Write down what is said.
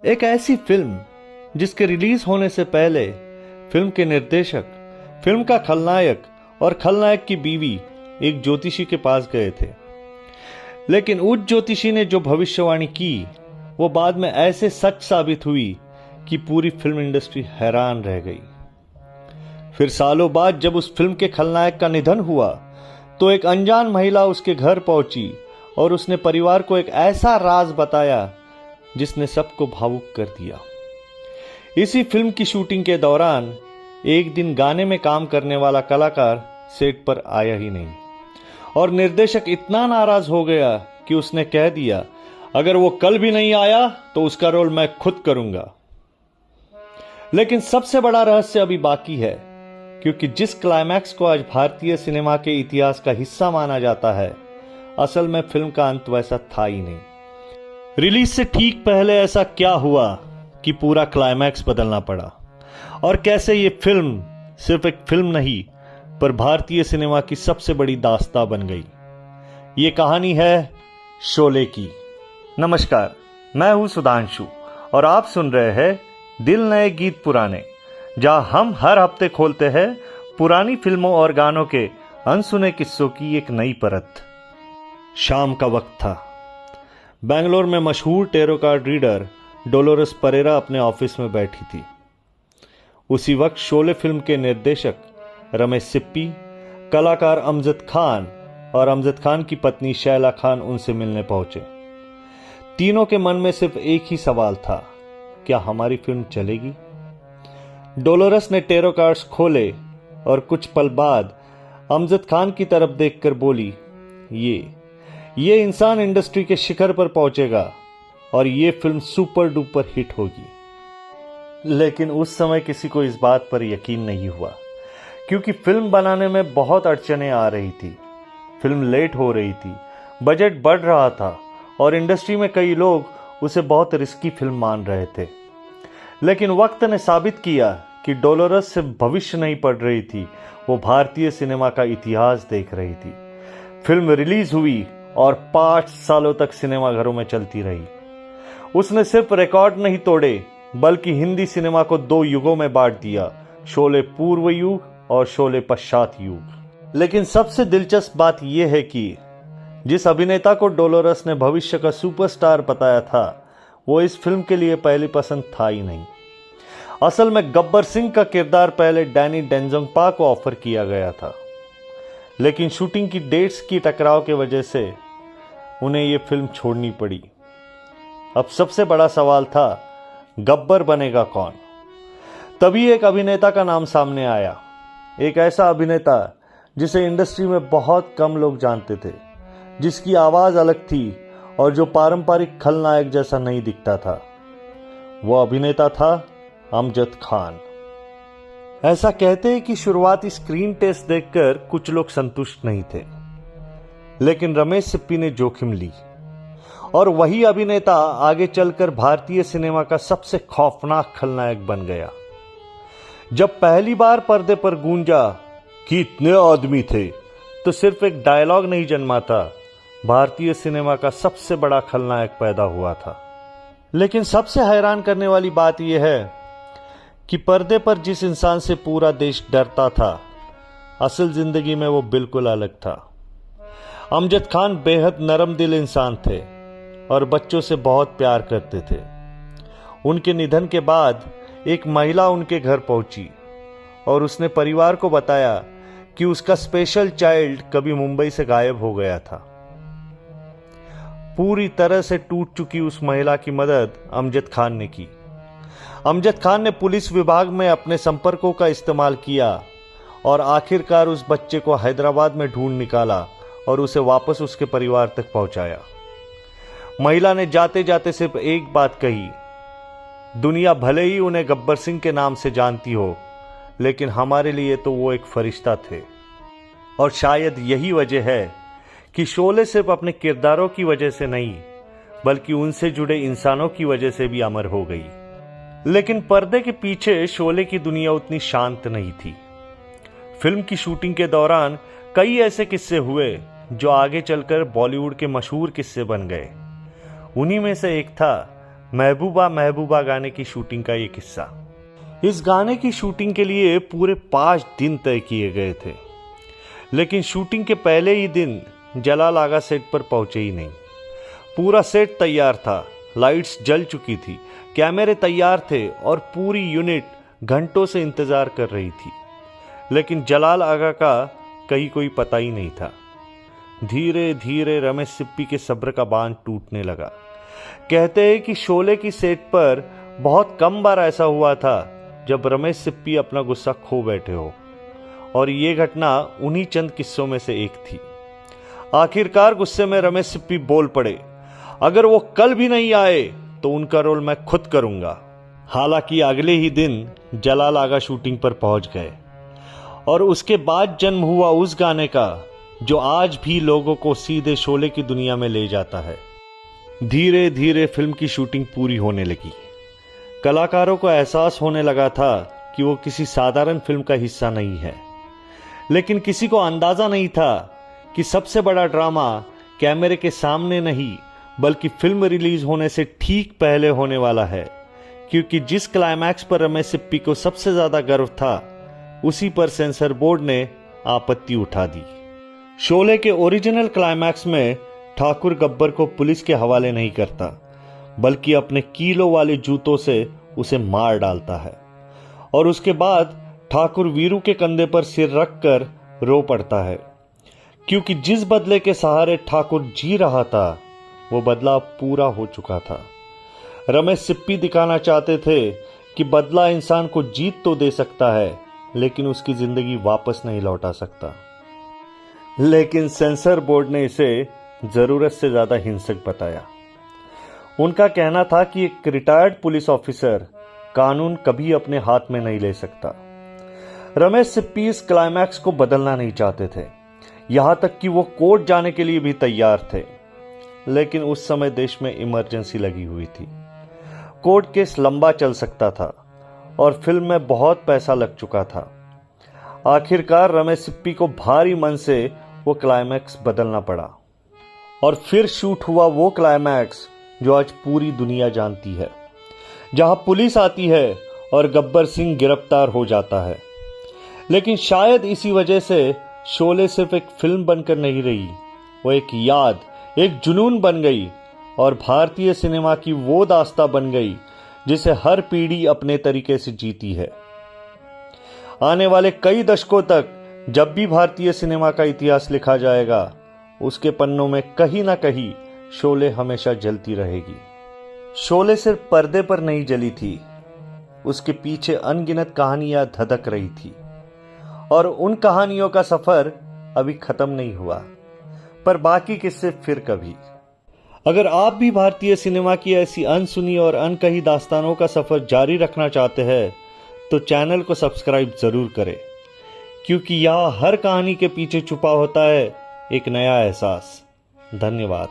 एक ऐसी फिल्म जिसके रिलीज होने से पहले फिल्म के निर्देशक, फिल्म का खलनायक और खलनायक की बीवी एक ज्योतिषी के पास गए थे। लेकिन उस ज्योतिषी ने जो भविष्यवाणी की वो बाद में ऐसे सच साबित हुई कि पूरी फिल्म इंडस्ट्री हैरान रह गई। फिर सालों बाद जब उस फिल्म के खलनायक का निधन हुआ तो एक अनजान महिला उसके घर पहुंची और उसने परिवार को एक ऐसा राज बताया जिसने सबको भावुक कर दिया। इसी फिल्म की शूटिंग के दौरान एक दिन गाने में काम करने वाला कलाकार सेट पर आया ही नहीं और निर्देशक इतना नाराज हो गया कि उसने कह दिया, अगर वो कल भी नहीं आया तो उसका रोल मैं खुद करूंगा। लेकिन सबसे बड़ा रहस्य अभी बाकी है, क्योंकि जिस क्लाइमैक्स को आज भारतीय सिनेमा के इतिहास का हिस्सा माना जाता है, असल में फिल्म का अंत वैसा था ही नहीं। रिलीज से ठीक पहले ऐसा क्या हुआ कि पूरा क्लाइमैक्स बदलना पड़ा, और कैसे ये फिल्म सिर्फ एक फिल्म नहीं पर भारतीय सिनेमा की सबसे बड़ी दास्तां बन गई। ये कहानी है शोले की। नमस्कार, मैं हूं सुधांशु और आप सुन रहे हैं दिल नए गीत पुराने, जहां हम हर हफ्ते खोलते हैं पुरानी फिल्मों और गानों के अनसुने किस्सों की एक नई परत। शाम का वक्त था। बेंगलोर में मशहूर tarot card reader Dolores Pereira अपने ऑफिस में बैठी थी। उसी वक्त शोले फिल्म के निर्देशक रमेश सिप्पी, कलाकार अमजद खान और अमजद खान की पत्नी शैला खान उनसे मिलने पहुंचे। तीनों के मन में सिर्फ एक ही सवाल था, क्या हमारी फिल्म चलेगी? डोलोरस ने टैरो कार्ड्स खोले और कुछ पल बाद अमजद खान की तरफ देखकर बोली, ये इंसान इंडस्ट्री के शिखर पर पहुंचेगा और ये फिल्म सुपर डुपर हिट होगी। लेकिन उस समय किसी को इस बात पर यकीन नहीं हुआ, क्योंकि फिल्म बनाने में बहुत अड़चनें आ रही थी। फिल्म लेट हो रही थी, बजट बढ़ रहा था और इंडस्ट्री में कई लोग उसे बहुत रिस्की फिल्म मान रहे थे। लेकिन वक्त ने साबित किया कि डोलोरस सिर्फ भविष्य नहीं पढ़ रही थी, वो भारतीय सिनेमा का इतिहास देख रही थी। फिल्म रिलीज हुई और 5 सालों तक सिनेमाघरों में चलती रही। उसने सिर्फ रिकॉर्ड नहीं तोड़े, बल्कि हिंदी सिनेमा को 2 युगों में बांट दिया, शोले पूर्व युग और शोले पश्चात युग। लेकिन सबसे दिलचस्प बात यह है कि जिस अभिनेता को डोलोरस ने भविष्य का सुपरस्टार बताया था, वो इस फिल्म के लिए पहली पसंद था ही नहीं। असल में गब्बर सिंह का किरदार पहले डैनी डेंजोंगपा को ऑफर किया गया था, लेकिन शूटिंग की डेट्स की टकराव के वजह से उन्हें यह फिल्म छोड़नी पड़ी। अब सबसे बड़ा सवाल था, गब्बर बनेगा कौन? तभी एक अभिनेता का नाम सामने आया, एक ऐसा अभिनेता जिसे इंडस्ट्री में बहुत कम लोग जानते थे, जिसकी आवाज अलग थी और जो पारंपरिक खलनायक जैसा नहीं दिखता था। वो अभिनेता था अमजद खान। ऐसा कहते हैं कि शुरुआती स्क्रीन टेस्ट देखकर कुछ लोग संतुष्ट नहीं थे, लेकिन रमेश सिप्पी ने जोखिम ली और वही अभिनेता आगे चलकर भारतीय सिनेमा का सबसे खौफनाक खलनायक बन गया। जब पहली बार पर्दे पर गूंजा कि इतने आदमी थे, तो सिर्फ एक डायलॉग नहीं जन्मा था, भारतीय सिनेमा का सबसे बड़ा खलनायक पैदा हुआ था। लेकिन सबसे हैरान करने वाली बात यह है कि पर्दे पर जिस इंसान से पूरा देश डरता था, असल जिंदगी में वो बिल्कुल अलग था। अमजद खान बेहद नरम दिल इंसान थे और बच्चों से बहुत प्यार करते थे। उनके निधन के बाद एक महिला उनके घर पहुंची और उसने परिवार को बताया कि उसका स्पेशल चाइल्ड कभी मुंबई से गायब हो गया था। पूरी तरह से टूट चुकी उस महिला की मदद अमजद खान ने की। अमजद खान ने पुलिस विभाग में अपने संपर्कों का इस्तेमाल किया और आखिरकार उस बच्चे को हैदराबाद में ढूंढ निकाला और उसे वापस उसके परिवार तक पहुंचाया। महिला ने जाते जाते सिर्फ एक बात कही, दुनिया भले ही उन्हें गब्बर सिंह के नाम से जानती हो, लेकिन हमारे लिए तो वो एक फरिश्ता थे। और शायद यही वजह है कि शोले सिर्फ अपने किरदारों की वजह से नहीं, बल्कि उनसे जुड़े इंसानों की वजह से भी अमर हो गई। लेकिन पर्दे के पीछे शोले की दुनिया उतनी शांत नहीं थी। फिल्म की शूटिंग के दौरान कई ऐसे किस्से हुए जो आगे चलकर बॉलीवुड के मशहूर किस्से बन गए। उन्हीं में से एक था महबूबा महबूबा गाने की शूटिंग का ये किस्सा। इस गाने की शूटिंग के लिए पूरे 5 दिन तय किए गए थे, लेकिन शूटिंग के पहले ही दिन जलाल आगा सेट पर पहुंचे ही नहीं। पूरा सेट तैयार था, लाइट्स जल चुकी थी, कैमरे तैयार थे और पूरी यूनिट घंटों से इंतजार कर रही थी, लेकिन जलाल आगा का कहीं कोई पता ही नहीं था। धीरे धीरे रमेश सिप्पी के सब्र का बांध टूटने लगा। कहते हैं कि शोले की सेट पर बहुत कम बार ऐसा हुआ था जब रमेश सिप्पी अपना गुस्सा खो बैठे हो, और ये घटना उन्हीं चंद किस्सों में से एक थी। आखिरकार गुस्से में रमेश सिप्पी बोल पड़े, अगर वो कल भी नहीं आए तो उनका रोल मैं खुद करूंगा। हालांकि अगले ही दिन जलाल आगा शूटिंग पर पहुंच गए और उसके बाद जन्म हुआ उस गाने का जो आज भी लोगों को सीधे शोले की दुनिया में ले जाता है। धीरे धीरे फिल्म की शूटिंग पूरी होने लगी। कलाकारों को एहसास होने लगा था कि वो किसी साधारण फिल्म का हिस्सा नहीं है, लेकिन किसी को अंदाजा नहीं था कि सबसे बड़ा ड्रामा कैमरे के सामने नहीं बल्कि फिल्म रिलीज होने से ठीक पहले होने वाला है, क्योंकि जिस क्लाइमैक्स पर रमेश सिप्पी को सबसे ज्यादा गर्व था उसी पर सेंसर बोर्ड ने आपत्ति उठा दी। शोले के ओरिजिनल क्लाइमैक्स में ठाकुर गब्बर को पुलिस के हवाले नहीं करता, बल्कि अपने कीलों वाले जूतों से उसे मार डालता है, और उसके बाद ठाकुर वीरू के कंधे पर सिर रखकर रो पड़ता है, क्योंकि जिस बदले के सहारे ठाकुर जी रहा था वो बदला पूरा हो चुका था। रमेश सिप्पी दिखाना चाहते थे कि बदला इंसान को जीत तो दे सकता है, लेकिन उसकी जिंदगी वापस नहीं लौटा सकता। लेकिन सेंसर बोर्ड ने इसे जरूरत से ज्यादा हिंसक बताया। उनका कहना था कि एक रिटायर्ड पुलिस ऑफिसर कानून कभी अपने हाथ में नहीं ले सकता। रमेश सिप्पी इस क्लाइमैक्स को बदलना नहीं चाहते थे, यहां तक कि वो कोर्ट जाने के लिए भी तैयार थे, लेकिन उस समय देश में इमरजेंसी लगी हुई थी। कोर्ट केस लंबा चल सकता था और फिल्म में बहुत पैसा लग चुका था। आखिरकार रमेश सिप्पी को भारी मन से वो क्लाइमैक्स बदलना पड़ा, और फिर शूट हुआ वो क्लाइमैक्स जो आज पूरी दुनिया जानती है, जहां पुलिस आती है और गब्बर सिंह गिरफ्तार हो जाता है। लेकिन शायद इसी वजह से शोले सिर्फ एक फिल्म बनकर नहीं रही, वो एक याद, एक जुनून बन गई और भारतीय सिनेमा की वो दास्तां बन गई जिसे हर पीढ़ी अपने तरीके से जीती है। आने वाले कई दशकों तक जब भी भारतीय सिनेमा का इतिहास लिखा जाएगा, उसके पन्नों में कहीं ना कहीं शोले हमेशा जलती रहेगी। शोले सिर्फ पर्दे पर नहीं जली थी, उसके पीछे अनगिनत कहानियां धधक रही थी, और उन कहानियों का सफर अभी खत्म नहीं हुआ, पर बाकी किस्से फिर कभी। अगर आप भी भारतीय सिनेमा की ऐसी अनसुनी और अनकही दास्तानों का सफर जारी रखना चाहते हैं तो चैनल को सब्सक्राइब जरूर करें, क्योंकि यहाँ हर कहानी के पीछे छुपा होता है एक नया एहसास। धन्यवाद।